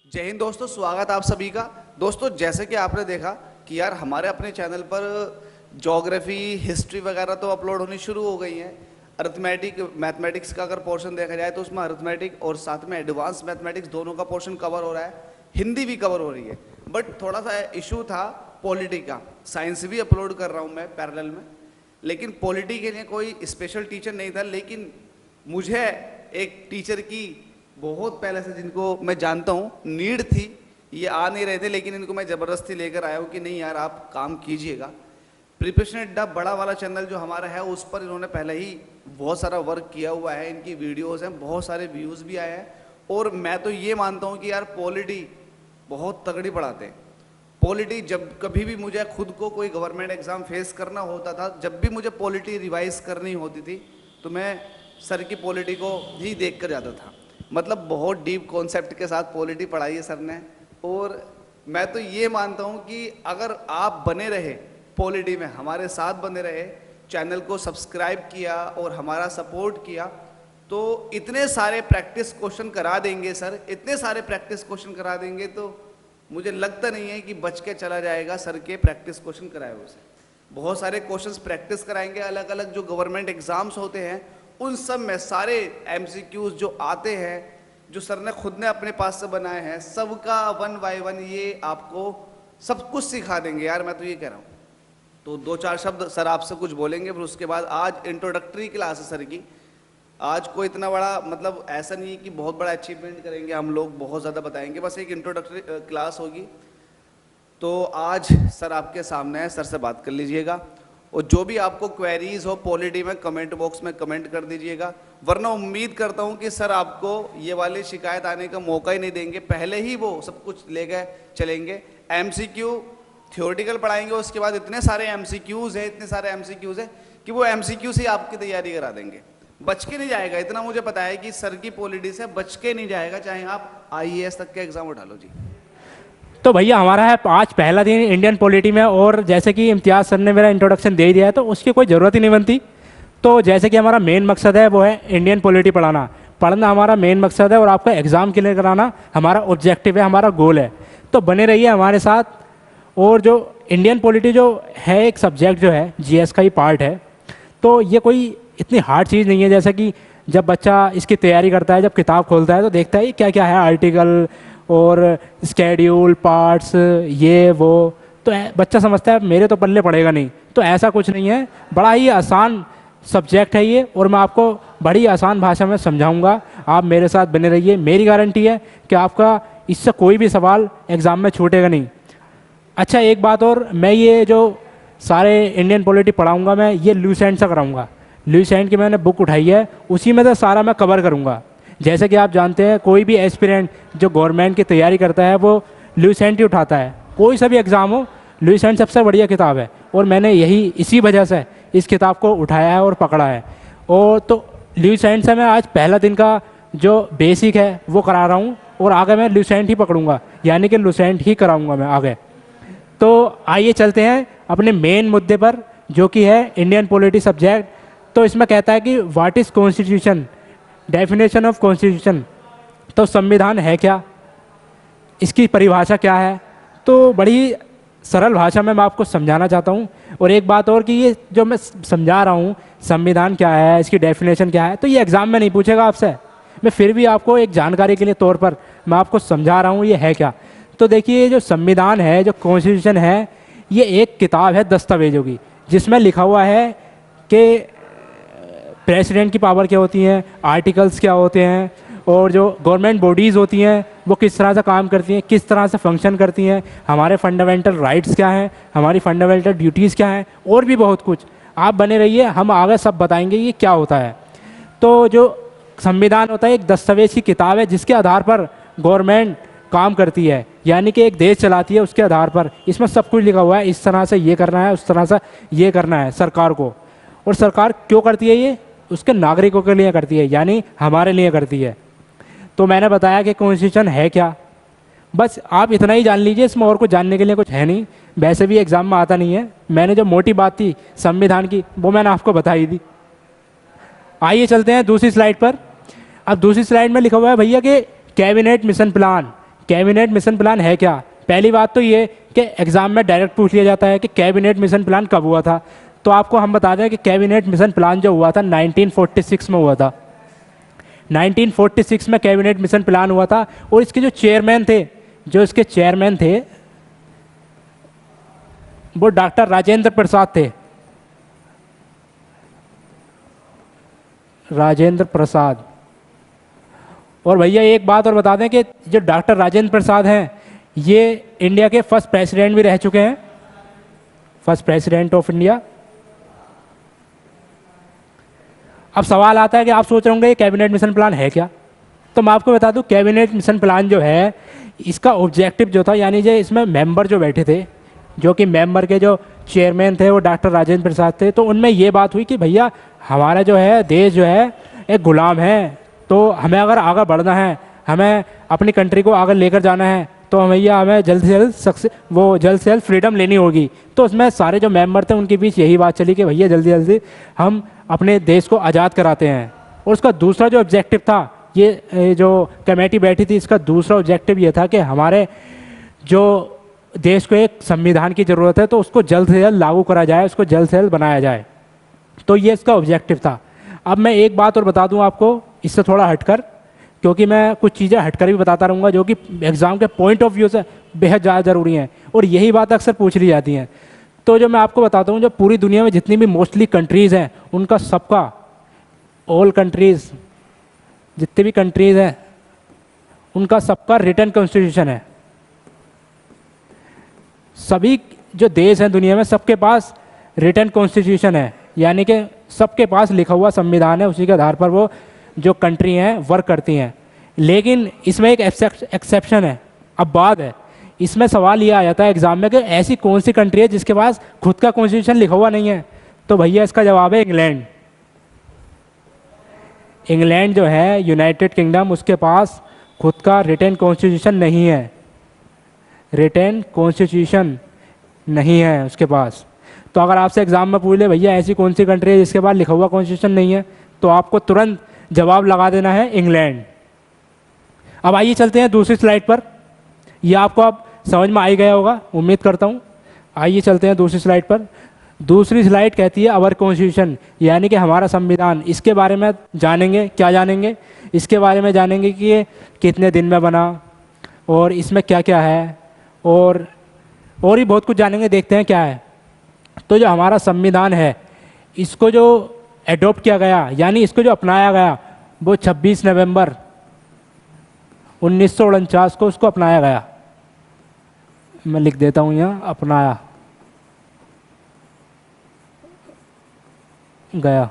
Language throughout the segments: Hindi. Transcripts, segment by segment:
जय हिंद दोस्तों, स्वागत आप सभी का। दोस्तों जैसे कि आपने देखा कि यार हमारे अपने चैनल पर ज्योग्राफी, हिस्ट्री वगैरह तो अपलोड होनी शुरू हो गई हैं। अरिथमेटिक, मैथमेटिक्स का अगर पोर्शन देखा जाए तो उसमें अरिथमेटिक और साथ में एडवांस मैथमेटिक्स दोनों का पोर्शन कवर हो रहा है। हिंदी भी कवर हो रही है, बट थोड़ा सा इशू था पॉलिटी का। साइंस भी अपलोड कर रहा हूँ मैं पैरेलल में, लेकिन पॉलिटी के लिए कोई स्पेशल टीचर नहीं था। लेकिन मुझे एक टीचर की बहुत पहले से, जिनको मैं जानता हूँ, नीड थी। ये आ नहीं रहे थे, लेकिन इनको मैं ज़बरदस्ती लेकर आया हूँ कि नहीं यार आप काम कीजिएगा। प्रिपरेशन अड्डा बड़ा वाला चैनल जो हमारा है, उस पर इन्होंने पहले ही बहुत सारा वर्क किया हुआ है। इनकी वीडियोस हैं, बहुत सारे व्यूज़ भी आए हैं। और मैं तो ये मानता हूँ कि यार पॉलिटी बहुत तगड़ी पढ़ाते हैं। पॉलिटी जब कभी भी मुझे खुद को कोई गवर्नमेंट एग्ज़ाम फेस करना होता था, जब भी मुझे पॉलिटी रिवाइज करनी होती थी, तो मैं सर की पॉलिटी को ही देख कर जाता था। मतलब बहुत डीप कॉन्सेप्ट के साथ पॉलिटी पढ़ाई है सर ने। और मैं तो ये मानता हूँ कि अगर आप बने रहे पॉलिटी में, हमारे साथ बने रहे, चैनल को सब्सक्राइब किया और हमारा सपोर्ट किया, तो इतने सारे प्रैक्टिस क्वेश्चन करा देंगे सर, इतने सारे प्रैक्टिस क्वेश्चन करा देंगे, तो मुझे लगता नहीं है कि बच के चला जाएगा सर के प्रैक्टिस क्वेश्चन कराए हुए से। बहुत सारे क्वेश्चंस प्रैक्टिस कराएंगे, अलग अलग जो गवर्नमेंट एग्जाम्स होते हैं उन सब में सारे एमसीक्यूज जो आते हैं, जो सर ने खुद ने अपने पास से बनाए हैं, सबका 1 बाय 1 ये आपको सब कुछ सिखा देंगे यार। मैं तो ये कह रहा हूँ। तो 2-4 शब्द सर आपसे कुछ बोलेंगे, फिर उसके बाद आज इंट्रोडक्टरी क्लास है सर की। आज कोई इतना बड़ा, मतलब ऐसा नहीं है कि बहुत बड़ा अचीवमेंट करेंगे हम लोग, बहुत ज़्यादा बताएंगे, बस एक इंट्रोडक्टरी क्लास होगी। तो आज सर आपके सामने है, सर से बात कर लीजिएगा। और जो भी आपको क्वेरीज हो पॉलिटी में, कमेंट बॉक्स में कमेंट कर दीजिएगा। वरना उम्मीद करता हूं कि सर आपको ये वाली शिकायत आने का मौका ही नहीं देंगे, पहले ही वो सब कुछ ले गए चलेंगे। एमसीक्यू थ्योरेटिकल पढ़ाएंगे, उसके बाद इतने सारे एमसीक्यूज है, इतने सारे एमसीक्यूज है कि वो एमसीक्यू से आपकी तैयारी करा देंगे। बच के नहीं जाएगा, इतना मुझे पता है कि सर की पॉलिटी से बच के नहीं जाएगा, चाहे आप आईएएस तक के एग्जाम उठा लो जी। तो भैया हमारा है आज पहला दिन इंडियन पॉलिटी में, और जैसे कि इम्तियाज़ सर ने मेरा इंट्रोडक्शन दे ही दिया है तो उसकी कोई ज़रूरत ही नहीं बनती। तो जैसे कि हमारा मेन मकसद है वो है इंडियन पॉलिटी पढ़ना हमारा मेन मकसद है, और आपका एग्ज़ाम क्लियर कराना हमारा ऑब्जेक्टिव है, हमारा गोल है। तो बने रहिए हमारे साथ। और जो इंडियन पॉलिटी जो है एक सब्जेक्ट जो है जीएस का ही पार्ट है, तो ये कोई इतनी हार्ड चीज़ नहीं है। जैसे कि जब बच्चा इसकी तैयारी करता है, जब किताब खोलता है तो देखता है क्या क्या है, आर्टिकल और स्केड्यूल, पार्ट्स, ये वो, तो बच्चा समझता है मेरे तो पल्ले पड़ेगा नहीं। तो ऐसा कुछ नहीं है, बड़ा ही आसान सब्जेक्ट है ये, और मैं आपको बड़ी आसान भाषा में समझाऊंगा। आप मेरे साथ बने रहिए, मेरी गारंटी है कि आपका इससे कोई भी सवाल एग्ज़ाम में छूटेगा नहीं। अच्छा एक बात और, मैं ये जो सारे इंडियन पॉलिटी पढ़ाऊँगा मैं ये लूसेंट से कराऊँगा। लूसेंट की मैंने बुक उठाई है, उसी में तो सारा मैं कवर करूँगा। जैसे कि आप जानते हैं कोई भी एस्पिरेंट जो गवर्नमेंट की तैयारी करता है वो लूसेंट ही उठाता है। कोई सा भी एग्ज़ाम हो, लूसेंट सबसे बढ़िया किताब है, और मैंने यही इसी वजह से इस किताब को उठाया है और पकड़ा है। और तो लूसेंट से मैं आज पहला दिन का जो बेसिक है वो करा रहा हूँ, और आगे मैं लूसेंट ही पकड़ूंगा, यानी कि लूसेंट ही कराऊंगा मैं आगे। तो आइए चलते हैं अपने मेन मुद्दे पर, जो कि है इंडियन पॉलिटी सब्जेक्ट। तो इसमें कहता है कि what is constitution, definition of constitution. तो संविधान है क्या, इसकी परिभाषा क्या है। तो बड़ी सरल भाषा में मैं आपको समझाना चाहता हूँ। और एक बात और कि ये जो मैं समझा रहा हूँ, संविधान क्या है, इसकी डेफिनेशन क्या है, तो ये एग्ज़ाम में नहीं पूछेगा आपसे। मैं फिर भी आपको एक जानकारी के लिए तौर पर मैं आपको समझा रहा हूँ ये है क्या। तो देखिए, ये जो संविधान है, जो कॉन्स्टिट्यूशन है, ये एक किताब है दस्तावेजों की, जिसमें लिखा हुआ है कि प्रेसिडेंट की पावर क्या होती हैं, आर्टिकल्स क्या होते हैं, और जो गवर्नमेंट बॉडीज़ होती हैं वो किस तरह से काम करती हैं, किस तरह से फंक्शन करती हैं, हमारे फंडामेंटल राइट्स क्या हैं, हमारी फंडामेंटल ड्यूटीज़ क्या हैं, और भी बहुत कुछ। आप बने रहिए, हम आगे सब बताएंगे ये क्या होता है। तो जो संविधान होता है एक दस्तावेज की किताब है, जिसके आधार पर गवर्नमेंट काम करती है, यानी कि एक देश चलाती है उसके आधार पर। इसमें सब कुछ लिखा हुआ है, इस तरह से ये करना है, उस तरह से ये करना है सरकार को। और सरकार क्यों करती है ये, उसके नागरिकों के लिए करती है, यानी हमारे लिए करती है। तो मैंने बताया कि कॉन्स्टिट्यूशन है क्या, बस आप इतना ही जान लीजिए, इसमें और कुछ जानने के लिए कुछ है नहीं। वैसे भी एग्जाम में आता नहीं है। मैंने जो मोटी बात थी संविधान की वो मैंने आपको बताई दी। आइए चलते हैं दूसरी स्लाइड पर। अब दूसरी स्लाइड में लिखा हुआ है भैया कि cabinet mission plan. Cabinet mission plan है क्या? पहली बात तो ये कि एग्ज़ाम में डायरेक्ट पूछ लिया जाता है कि कैबिनेट मिशन प्लान कब हुआ था। तो आपको हम बता दें कि कैबिनेट मिशन प्लान जो हुआ था 1946 में हुआ था। 1946 में कैबिनेट मिशन प्लान हुआ था और इसके जो चेयरमैन थे, जो इसके चेयरमैन थे वो डॉक्टर राजेंद्र प्रसाद थे। राजेंद्र प्रसाद। और भैया एक बात और बता दें कि जो डॉक्टर राजेंद्र प्रसाद हैं ये इंडिया के फर्स्ट प्रेसिडेंट भी रह चुके हैं, फर्स्ट प्रेसिडेंट ऑफ इंडिया। अब सवाल आता है कि आप सोच रहे होंगे ये कैबिनेट मिशन प्लान है क्या? तो मैं आपको बता दूं कैबिनेट मिशन प्लान जो है इसका ऑब्जेक्टिव जो था, यानी जो इसमें मेंबर जो बैठे थे, जो कि मेंबर के जो चेयरमैन थे वो डॉक्टर राजेंद्र प्रसाद थे, तो उनमें ये बात हुई कि भैया हमारा जो है देश जो है एक गुलाम है, तो हमें अगर आगे बढ़ना है, हमें अपनी कंट्री को आगे लेकर जाना है, तो भैया हमें जल्द से जल्द फ्रीडम लेनी होगी। तो उसमें सारे जो मेंबर थे उनके बीच यही बात चली कि भैया जल्दी जल्दी हम अपने देश को आज़ाद कराते हैं। और उसका दूसरा जो ऑब्जेक्टिव था, ये जो कमेटी बैठी थी इसका दूसरा ऑब्जेक्टिव ये था कि हमारे जो देश को एक संविधान की ज़रूरत है तो उसको जल्द से जल्द लागू करा जाए, उसको जल्द से जल्द बनाया जाए। तो ये इसका ऑब्जेक्टिव था। अब मैं एक बात और बता दूं आपको इससे थोड़ा हटकर, क्योंकि मैं कुछ चीज़ें हटकर भी बताता रहूँगा जो कि एग्ज़ाम के पॉइंट ऑफ व्यू से बेहद ज़्यादा ज़रूरी हैं और यही बात अक्सर पूछ ली जाती हैं। तो जो मैं आपको बताता हूँ, जो पूरी दुनिया में जितनी भी मोस्टली कंट्रीज़ हैं उनका सबका, ऑल कंट्रीज़ जितनी भी कंट्रीज़ हैं उनका सबका रिटन कॉन्स्टिट्यूशन है। सभी जो देश हैं दुनिया में सबके पास रिटन कॉन्स्टिट्यूशन है, यानी कि सबके पास लिखा हुआ संविधान है, उसी के आधार पर वो जो कंट्री हैं वर्क करती हैं। लेकिन इसमें एक एक्सेप्शन है। अब बात है, इसमें सवाल ये आ जाता है एग्जाम में कि ऐसी कौन सी कंट्री है जिसके पास खुद का कॉन्स्टिट्यूशन लिखा हुआ नहीं है? तो भैया इसका जवाब है इंग्लैंड। इंग्लैंड जो है यूनाइटेड किंगडम, उसके पास खुद का रिटन कॉन्स्टिट्यूशन नहीं है, रिटन कॉन्स्टिट्यूशन नहीं है उसके पास। तो अगर आपसे एग्जाम में पूछ ले भैया ऐसी कौन सी कंट्री है जिसके पास लिखा हुआ कॉन्स्टिट्यूशन नहीं है, तो आपको तुरंत जवाब लगा देना है इंग्लैंड। अब आइए चलते हैं दूसरी स्लाइड पर। यह आपको अब समझ में आ ही गया होगा, उम्मीद करता हूँ। आइए चलते हैं दूसरी स्लाइड पर। दूसरी स्लाइड कहती है अवर कॉन्स्टिट्यूशन, यानी कि हमारा संविधान। इसके बारे में जानेंगे, क्या जानेंगे? इसके बारे में जानेंगे कि ये कितने दिन में बना और इसमें क्या क्या है, और भी बहुत कुछ जानेंगे। देखते हैं क्या है। तो जो हमारा संविधान है इसको जो एडॉप्ट किया गया, यानी इसको जो अपनाया गया, वो 26 नवंबर 1949 को उसको अपनाया गया। मैं लिख देता हूँ यहाँ, अपनाया गया।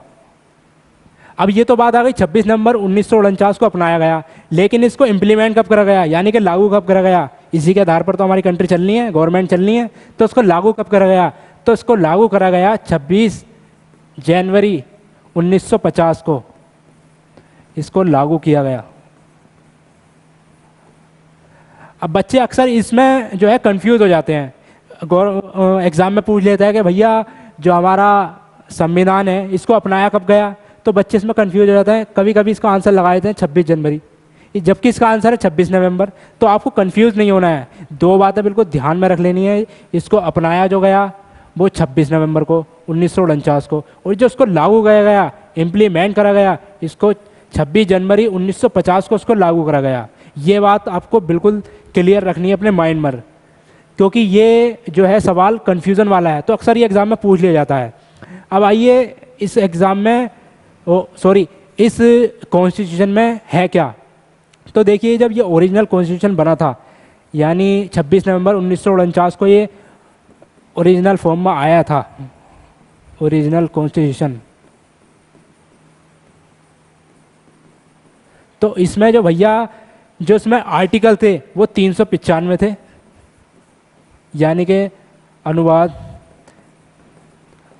अब ये तो बात आ गई 26 नवंबर 1949 को अपनाया गया, लेकिन इसको इम्प्लीमेंट कब करा गया, यानी कि लागू कब करा गया? इसी के आधार पर तो हमारी कंट्री चलनी है, गवर्नमेंट चलनी है। तो उसको लागू कब करा गया? तो इसको लागू करा गया 26 जनवरी 1950 को इसको लागू किया गया। अब बच्चे अक्सर इसमें जो है कंफ्यूज हो जाते हैं। एग्जाम में पूछ लेता है कि भैया जो हमारा संविधान है इसको अपनाया कब गया? तो बच्चे इसमें कंफ्यूज हो जाते हैं। कभी कभी इसका आंसर लगा देते हैं 26 जनवरी, जबकि इसका आंसर है 26 नवंबर। तो आपको कंफ्यूज नहीं होना है, दो बातें बिल्कुल ध्यान में रख लेनी है। इसको अपनाया जो गया वो 26 नवंबर को 1949 को, और जो उसको लागू किया गया, इम्प्लीमेंट करा गया, इसको 26 जनवरी 1950 को उसको लागू करा गया। ये बात आपको बिल्कुल क्लियर रखनी है अपने माइंड में, क्योंकि ये जो है सवाल कन्फ्यूज़न वाला है, तो अक्सर ये एग्ज़ाम में पूछ लिया जाता है। अब आइए इस एग्ज़ाम में इस कॉन्स्टिट्यूशन में है क्या? तो देखिए, जब ये ओरिजिनल कॉन्स्टिट्यूशन बना था, यानी 26 नवंबर 1949 को ये ओरिजिनल फॉर्म में आया था, ओरिजिनल कॉन्स्टिट्यूशन। तो इसमें जो भैया जो इसमें आर्टिकल थे वो 395 थे, यानी कि अनुवाद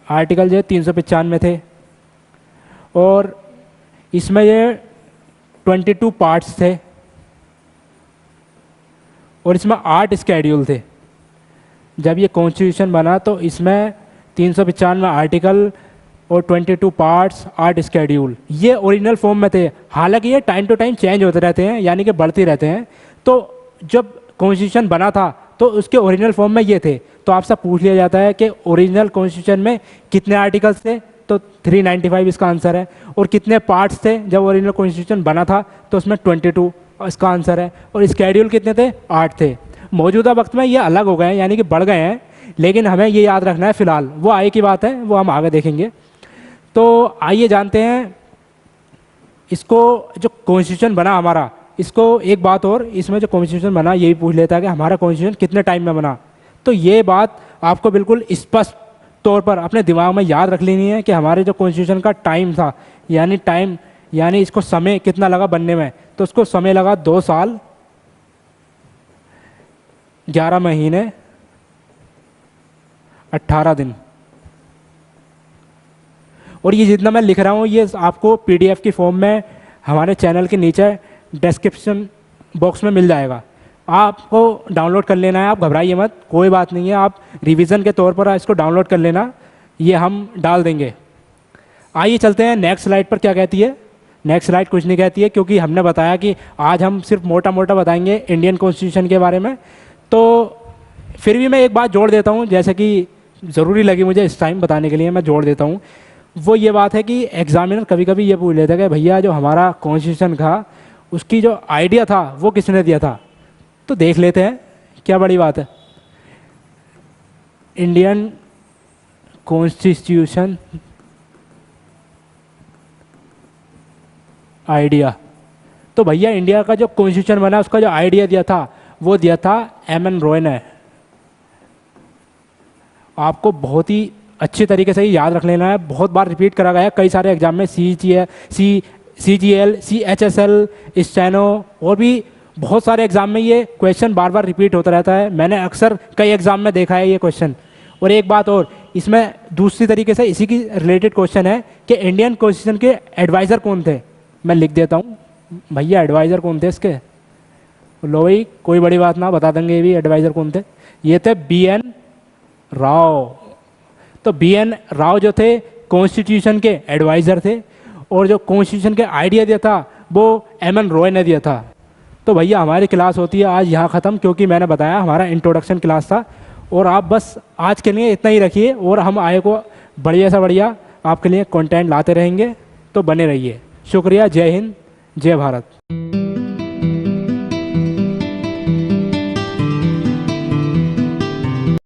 आर्टिकल जो 395 थे, और इसमें ये 22 पार्ट्स थे, और इसमें 8 स्केड्यूल थे। जब ये कॉन्स्टिट्यूशन बना तो इसमें 395 आर्टिकल और 22 पार्ट्स, 8 स्केड्यूल, ये ओरिजिनल फॉर्म में थे। हालांकि ये टाइम टू टाइम चेंज होते रहते हैं, यानी कि बढ़ते रहते हैं। तो जब कॉन्स्टिट्यूशन बना था तो उसके ओरिजिनल फॉर्म में ये थे। तो आपसे पूछ लिया जाता है कि ओरिजिनल कॉन्स्टिट्यूशन में कितने आर्टिकल्स थे, तो 395 इसका आंसर है। और कितने पार्ट्स थे जब ओरिजिनल कॉन्स्टिट्यूशन बना था, तो उसमें 22 इसका आंसर है। और स्केड्यूल कितने थे, 8 थे। मौजूदा वक्त में ये अलग हो गए हैं, यानी कि बढ़ गए हैं, लेकिन हमें ये याद रखना है फिलहाल, वो आगे की बात है, वो हम आगे देखेंगे। तो आइए जानते हैं इसको, जो कॉन्स्टिट्यूशन बना हमारा, इसको एक बात और, इसमें जो कॉन्स्टिट्यूशन बना ये भी पूछ लेता है कि हमारा कॉन्स्टिट्यूशन कितने टाइम में बना। तो ये बात आपको बिल्कुल स्पष्ट तौर पर अपने दिमाग में याद रख लेनी है कि हमारे जो कॉन्स्टिट्यूशन का टाइम था, यानी टाइम यानी इसको समय कितना लगा बनने में, तो उसको समय लगा 2 साल 11 महीने 18 दिन। और ये जितना मैं लिख रहा हूँ ये आपको पीडीएफ की फॉर्म में हमारे चैनल के नीचे डिस्क्रिप्शन बॉक्स में मिल जाएगा, आपको डाउनलोड कर लेना है। आप घबराइए मत, कोई बात नहीं है, आप रिवीजन के तौर पर इसको डाउनलोड कर लेना, ये हम डाल देंगे। आइए चलते हैं नेक्स्ट स्लाइड पर। क्या कहती है नेक्स्ट स्लाइड? कुछ नहीं कहती है, क्योंकि हमने बताया कि आज हम सिर्फ मोटा मोटा बताएंगे इंडियन कॉन्स्टिट्यूशन के बारे में। तो फिर भी मैं एक बात जोड़ देता हूँ, जैसे कि ज़रूरी लगी मुझे इस टाइम बताने के लिए, मैं जोड़ देता हूँ। वो ये बात है कि एग्जामिनर कभी कभी ये पूछ लेता है कि भैया जो हमारा कॉन्स्टिट्यूशन था उसकी जो आइडिया था वो किसने दिया था। तो देख लेते हैं, क्या बड़ी बात है। इंडियन कॉन्स्टिट्यूशन आइडिया, तो भैया इंडिया का जो कॉन्स्टिट्यूशन बना उसका जो आइडिया दिया था वो दिया था एम.एन. रॉय ने। आपको बहुत ही अच्छे तरीके से याद रख लेना है, बहुत बार रिपीट करा गया है कई सारे एग्जाम में, CGL, CHSL, स्टेनो और भी बहुत सारे एग्जाम में ये क्वेश्चन बार बार रिपीट होता रहता है। मैंने अक्सर कई एग्जाम में देखा है ये क्वेश्चन। और एक बात और, इसमें दूसरी तरीके से इसी की रिलेटेड क्वेश्चन है कि इंडियन कॉन्स्टिट्यूशन के एडवाइज़र कौन थे। मैं लिख देता हूँ भैया, एडवाइज़र कौन थे इसके। लो भाई, कोई बड़ी बात ना, बता देंगे ये भी एडवाइज़र कौन थे। ये थे B.N. राव। तो B.N. राव जो थे कॉन्स्टिट्यूशन के एडवाइज़र थे, और जो कॉन्स्टिट्यूशन के आइडिया दिया था वो M.N. रॉय ने दिया था। तो भैया हमारी क्लास होती है आज यहाँ ख़त्म, क्योंकि मैंने बताया हमारा इंट्रोडक्शन क्लास था। और आप बस आज के लिए इतना ही रखिए, और हम आगे को बढ़िया से बढ़िया आपके लिए कंटेंट लाते रहेंगे, तो बने रहिए। शुक्रिया, जय हिंद, जय भारत।